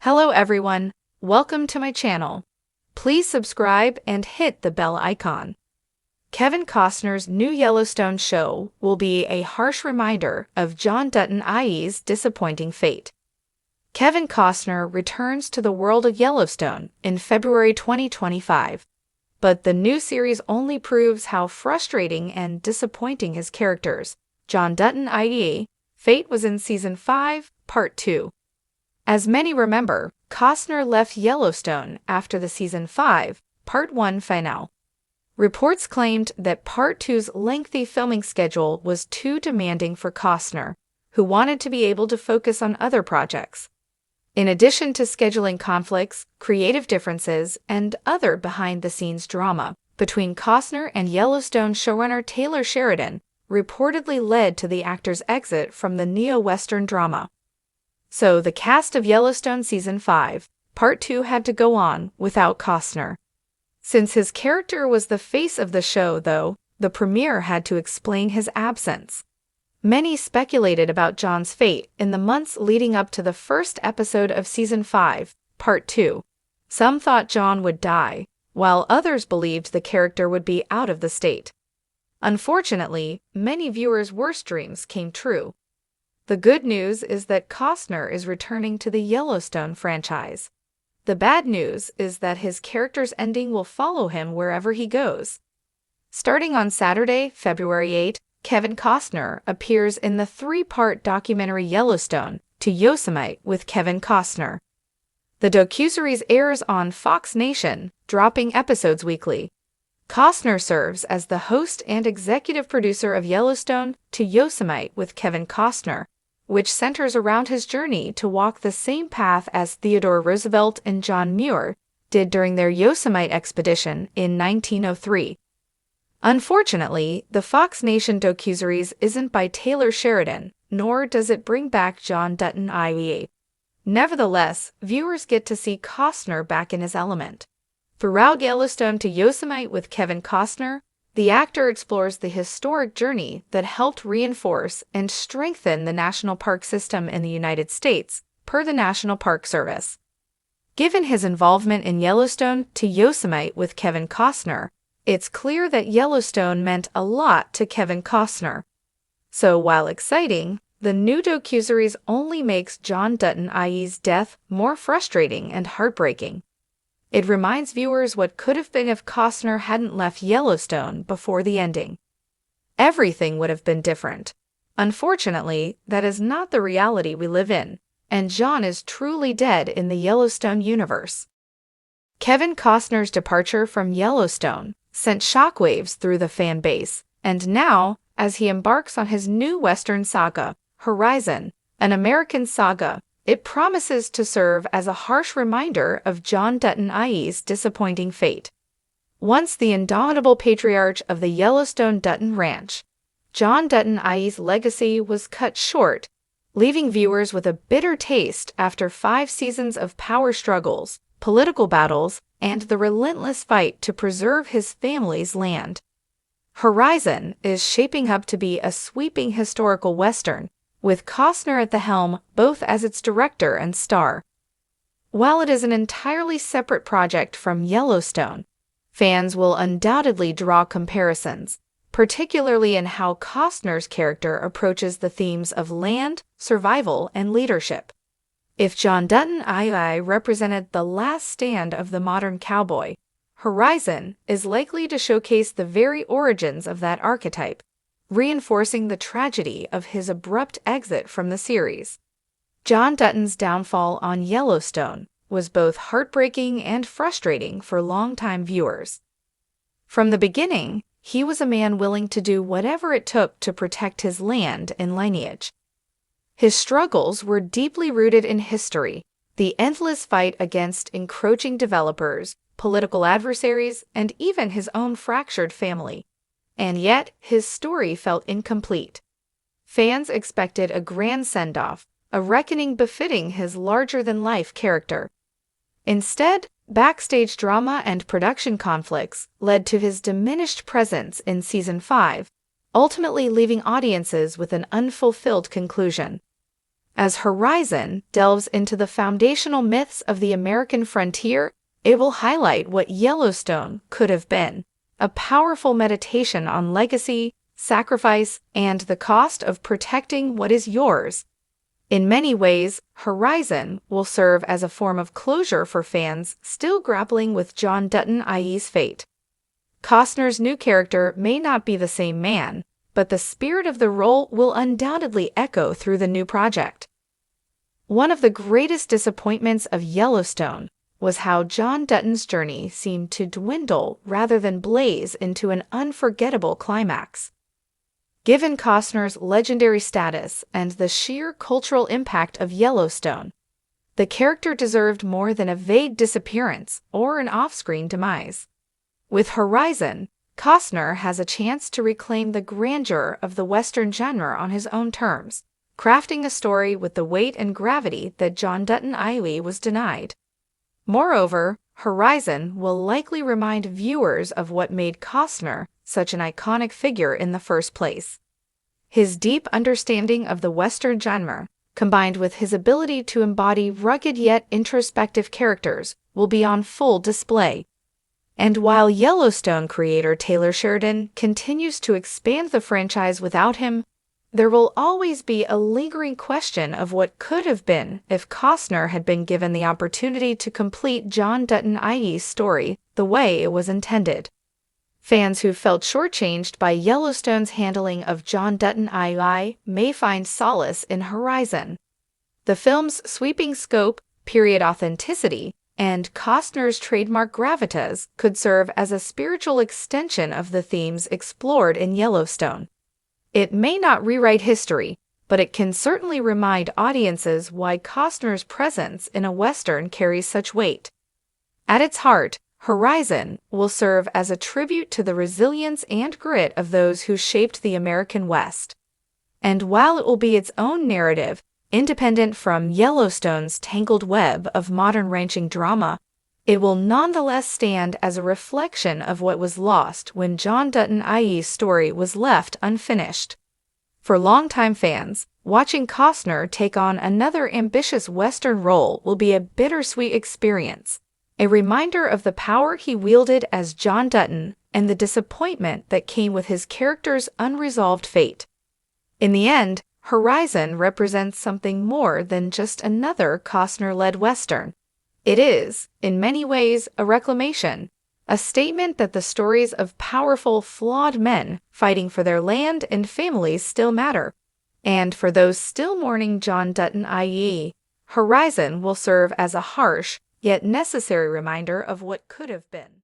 Hello everyone, welcome to my channel. Please subscribe and hit the bell icon. Kevin Costner's new Yellowstone show will be a harsh reminder of John Dutton IE's disappointing fate. Kevin Costner returns to the world of Yellowstone in February 2025, but the new series only proves how frustrating and disappointing his character's John Dutton IE fate was in Season 5, Part 2. As many remember, Costner left Yellowstone after the Season 5, Part 1 finale. Reports claimed that Part 2's lengthy filming schedule was too demanding for Costner, who wanted to be able to focus on other projects. In addition to scheduling conflicts, creative differences, and other behind-the-scenes drama between Costner and Yellowstone showrunner Taylor Sheridan reportedly led to the actor's exit from the neo-Western drama. So the cast of Yellowstone Season 5, Part 2 had to go on without Costner. Since his character was the face of the show, though, the premiere had to explain his absence. Many speculated about John's fate in the months leading up to the first episode of Season 5, Part 2. Some thought John would die, while others believed the character would be out of the state. Unfortunately, many viewers' worst dreams came true. The good news is that Costner is returning to the Yellowstone franchise. The bad news is that his character's ending will follow him wherever he goes. Starting on Saturday, February 8, Kevin Costner appears in the three-part documentary Yellowstone to Yosemite with Kevin Costner. The docuseries airs on Fox Nation, dropping episodes weekly. Costner serves as the host and executive producer of Yellowstone to Yosemite with Kevin Costner, which centers around his journey to walk the same path as Theodore Roosevelt and John Muir did during their Yosemite expedition in 1903. Unfortunately, the Fox Nation docuseries isn't by Taylor Sheridan, nor does it bring back John Dutton IE. Nevertheless, viewers get to see Costner back in his element. Throughout Yellowstone to Yosemite with Kevin Costner, the actor explores the historic journey that helped reinforce and strengthen the national park system in the United States, per the National Park Service. Given his involvement in Yellowstone to Yosemite with Kevin Costner, it's clear that Yellowstone meant a lot to Kevin Costner. So while exciting, the new docuseries only makes John Dutton IE's death more frustrating and heartbreaking. It reminds viewers what could have been if Costner hadn't left Yellowstone before the ending. Everything would have been different. Unfortunately, that is not the reality we live in, and John is truly dead in the Yellowstone universe. Kevin Costner's departure from Yellowstone sent shockwaves through the fan base, and now, as he embarks on his new Western saga, Horizon, an American saga, it promises to serve as a harsh reminder of John Dutton IE's disappointing fate. Once the indomitable patriarch of the Yellowstone Dutton Ranch, John Dutton IE's legacy was cut short, leaving viewers with a bitter taste after 5 seasons of power struggles, political battles, and the relentless fight to preserve his family's land. Horizon is shaping up to be a sweeping historical Western, with Costner at the helm both as its director and star. While it is an entirely separate project from Yellowstone, fans will undoubtedly draw comparisons, particularly in how Costner's character approaches the themes of land, survival, and leadership. If John Dutton II represented the last stand of the modern cowboy, Horizon is likely to showcase the very origins of that archetype, reinforcing the tragedy of his abrupt exit from the series. John Dutton's downfall on Yellowstone was both heartbreaking and frustrating for longtime viewers. From the beginning, he was a man willing to do whatever it took to protect his land and lineage. His struggles were deeply rooted in history, the endless fight against encroaching developers, political adversaries, and even his own fractured family. And yet, his story felt incomplete. Fans expected a grand send-off, a reckoning befitting his larger-than-life character. Instead, backstage drama and production conflicts led to his diminished presence in Season 5, ultimately leaving audiences with an unfulfilled conclusion. As Horizon delves into the foundational myths of the American frontier, it will highlight what Yellowstone could have been, a powerful meditation on legacy, sacrifice, and the cost of protecting what is yours. In many ways, Horizon will serve as a form of closure for fans still grappling with John Dutton IE's fate. Costner's new character may not be the same man, but the spirit of the role will undoubtedly echo through the new project. One of the greatest disappointments of Yellowstone was how John Dutton's journey seemed to dwindle rather than blaze into an unforgettable climax. Given Costner's legendary status and the sheer cultural impact of Yellowstone, the character deserved more than a vague disappearance or an off-screen demise. With Horizon, Costner has a chance to reclaim the grandeur of the Western genre on his own terms, crafting a story with the weight and gravity that John Dutton IE was denied. Moreover, Horizon will likely remind viewers of what made Costner such an iconic figure in the first place. His deep understanding of the Western genre, combined with his ability to embody rugged yet introspective characters, will be on full display. And while Yellowstone creator Taylor Sheridan continues to expand the franchise without him, there will always be a lingering question of what could have been if Costner had been given the opportunity to complete John Dutton IE's story the way it was intended. Fans who felt shortchanged by Yellowstone's handling of John Dutton IE may find solace in Horizon. The film's sweeping scope, period authenticity, and Costner's trademark gravitas could serve as a spiritual extension of the themes explored in Yellowstone. It may not rewrite history, but it can certainly remind audiences why Costner's presence in a Western carries such weight. At its heart, Horizon will serve as a tribute to the resilience and grit of those who shaped the American West. And while it will be its own narrative, independent from Yellowstone's tangled web of modern ranching drama, it will nonetheless stand as a reflection of what was lost when John Dutton IE's story was left unfinished. For longtime fans, watching Costner take on another ambitious Western role will be a bittersweet experience, a reminder of the power he wielded as John Dutton and the disappointment that came with his character's unresolved fate. In the end, Horizon represents something more than just another Costner-led Western. It is, in many ways, a reclamation, a statement that the stories of powerful, flawed men fighting for their land and families still matter. And for those still mourning John Dutton IE, Horizon will serve as a harsh, yet necessary reminder of what could have been.